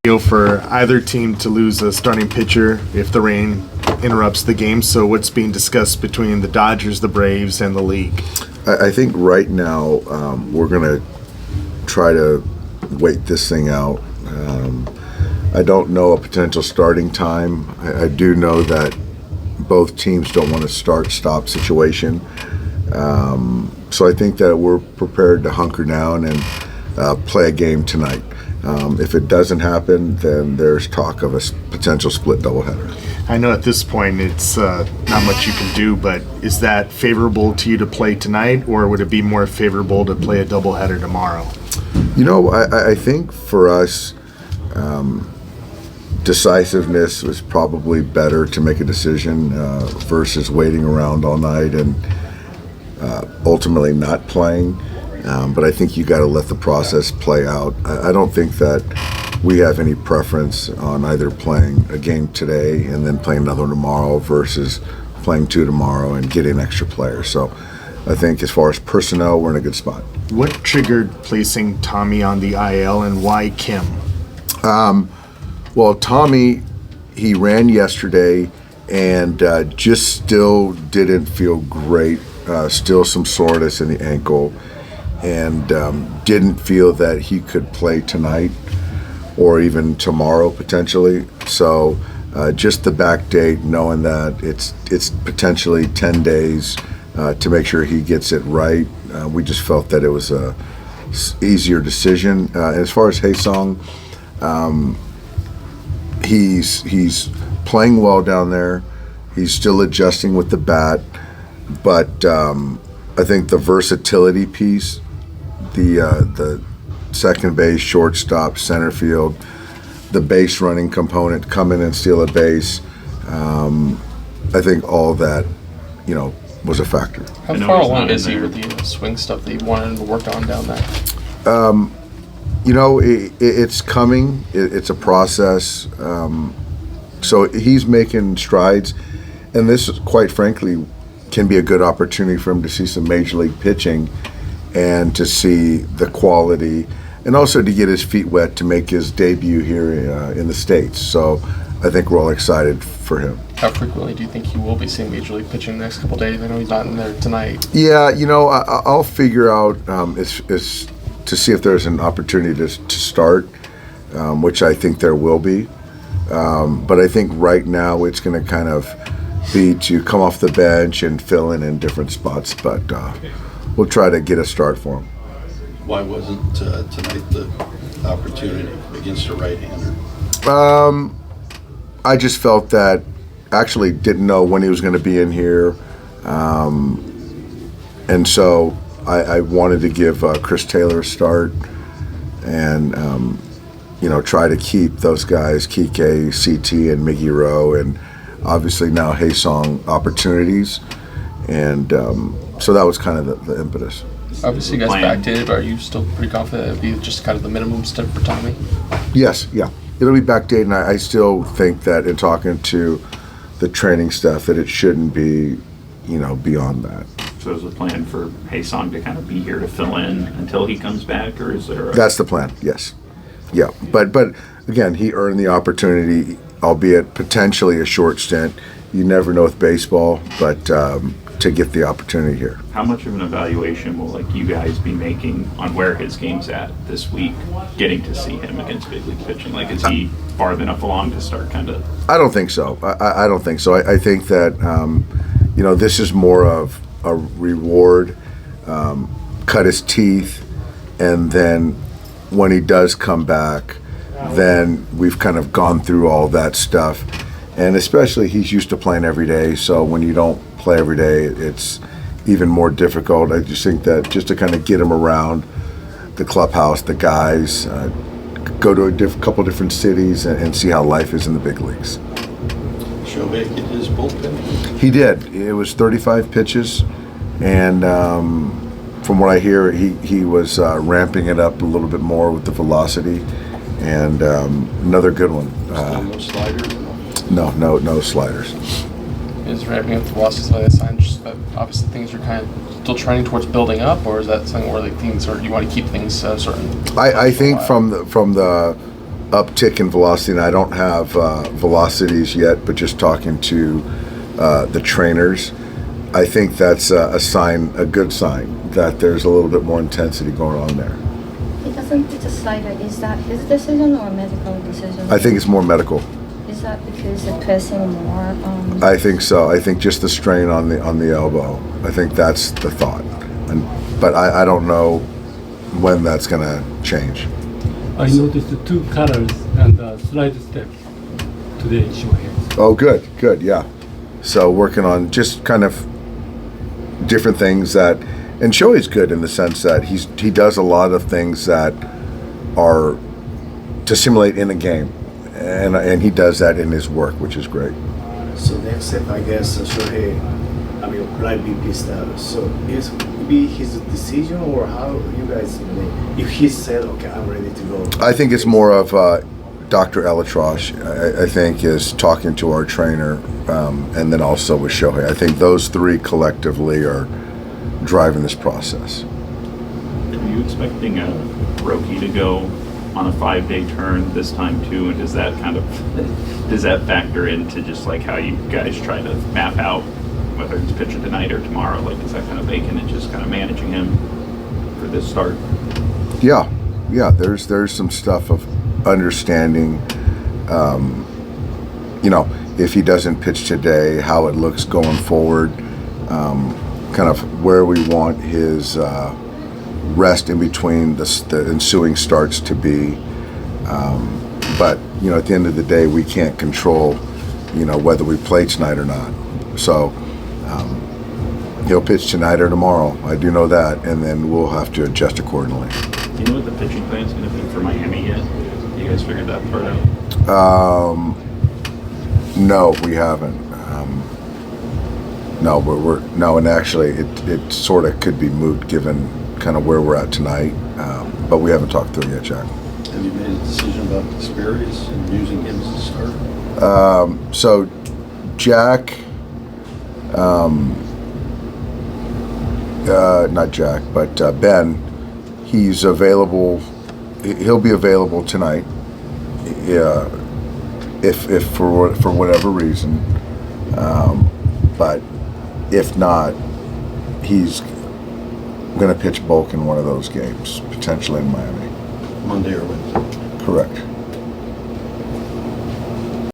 For either team to lose a starting pitcher if the rain interrupts the game. So what's being discussed between the Dodgers, the Braves, and the league? I think right now we're going to try to wait this thing out. I don't know a potential starting time. I do know that both teams don't want a start-stop situation. So I think that we're prepared to hunker down and play a game tonight. If it doesn't happen, then there's talk of a potential split doubleheader. I know at this point it's not much you can do, but is that favorable to you to play tonight, or would it be more favorable to play a doubleheader tomorrow? You know, I think for us, decisiveness was probably better to make a decision versus waiting around all night and ultimately not playing. But I think you got to let the process play out. I don't think that we have any preference on either playing a game today and then playing another one tomorrow versus playing two tomorrow and getting extra players. So I think as far as personnel, we're in a good spot. What triggered placing Tommy on the IL and why Kim? Well, Tommy, he ran yesterday and just still didn't feel great. Still some soreness in the ankle. And didn't feel that he could play tonight or even tomorrow potentially. So just the back date, knowing that it's potentially 10 days to make sure he gets it right, we just felt that it was a easier decision. As far as Hyeseong, he's playing well down there. He's still adjusting with the bat, but I think the versatility piece, the second base, shortstop, center field, the base running component, come in and steal a base. I think all that, was a factor. How far along is he with the swing stuff that you wanted to work on down there? It's coming. It's a process. So he's making strides, and this, quite frankly, can be a good opportunity for him to see some major league pitching and to see the quality, and also to get his feet wet to make his debut here in the States. So I think we're all excited for him. How frequently do you think he will be seeing major league pitching the next couple of days? I know he's not in there tonight. Yeah, I'll figure out is to see if there's an opportunity to start, which I think there will be. But I think right now it's going to kind of be to come off the bench and fill in different spots. But we'll try to get a start for him. Why wasn't tonight the opportunity against a right-hander? I just felt that actually didn't know when he was going to be in here. And so I wanted to give Chris Taylor a start and, try to keep those guys, Kike, CT, and Miggy Rowe, and obviously now Hyeseong opportunities. And so that was kind of the impetus. Obviously, you guys backdated, but are you still pretty confident it'll be just kind of the minimum step for Tommy? Yes, yeah. It'll be backdated, and I still think that in talking to the training staff that it shouldn't be, beyond that. So is the plan for Hyeseong to kind of be here to fill in until he comes back, or is there That's the plan, yes. Yeah, but again, he earned the opportunity, albeit potentially a short stint. You never know with baseball, but to get the opportunity here. How much of an evaluation will you guys be making on where his game's at this week, getting to see him against big league pitching? Is he far enough along to start kind of? I don't think so. I don't think so. I think that this is more of a reward, cut his teeth, and then when he does come back, then we've kind of gone through all that stuff. And especially he's used to playing every day, so when you don't play every day, it's even more difficult. I just think that just to kind of get him around the clubhouse, the guys, go to a couple different cities and see how life is in the big leagues. Shohei get his bullpen? He did. It was 35 pitches, and from what I hear, he was ramping it up a little bit more with the velocity, and another good one. No sliders? No sliders. Is ramping up the velocity a sign just that obviously things are kind of still trending towards building up, or is that something where things, or do you want to keep things certain? I think from the uptick in velocity, and I don't have velocities yet, but just talking to the trainers, I think that's a good sign that there's a little bit more intensity going on there. He doesn't pitch a slider. Is that his decision or medical decision? I think it's more medical. Is that because they're pressing more? I think so. I think just the strain on the elbow. I think that's the thought, but I don't know when that's going to change. I noticed the 2 colors and the slide step today, Shohei. Oh, good, yeah. So working on just kind of different things that, and Shohei's good in the sense that he does a lot of things that are to simulate in a game, and he does that in his work, which is great. So next step, I guess, Shohei, right BP status. So is be his decision, or how you guys, if he said, okay, I'm ready to go? I think it's more of Dr. Elatrosh, I think, is talking to our trainer, and then also with Shohei. I think those 3 collectively are driving this process. Are you expecting Roki to go on a 5-day turn this time too? And does that factor into just like how you guys try to map out whether it's pitching tonight or tomorrow? Like, is that kind of making it just kind of managing him for this start? Yeah. There's some stuff of understanding, if he doesn't pitch today, how it looks going forward, kind of where we want his rest in between the ensuing starts to be. But at the end of the day, we can't control, whether we play tonight or not. So he'll pitch tonight or tomorrow. I do know that, and then we'll have to adjust accordingly. Do you know what the pitching plan is going to be for Miami yet? You guys figured that part out? No, we haven't. No, and actually, it sort of could be moot given kind of where we're at tonight, but we haven't talked through it yet, Jack. Have you made a decision about Asperius and using him as a starter? So, Jack, not Jack, but Ben, he's available. He'll be available tonight. If for whatever reason, but if not, he's going to pitch bulk in one of those games, potentially in Miami. Monday or Wednesday? Correct.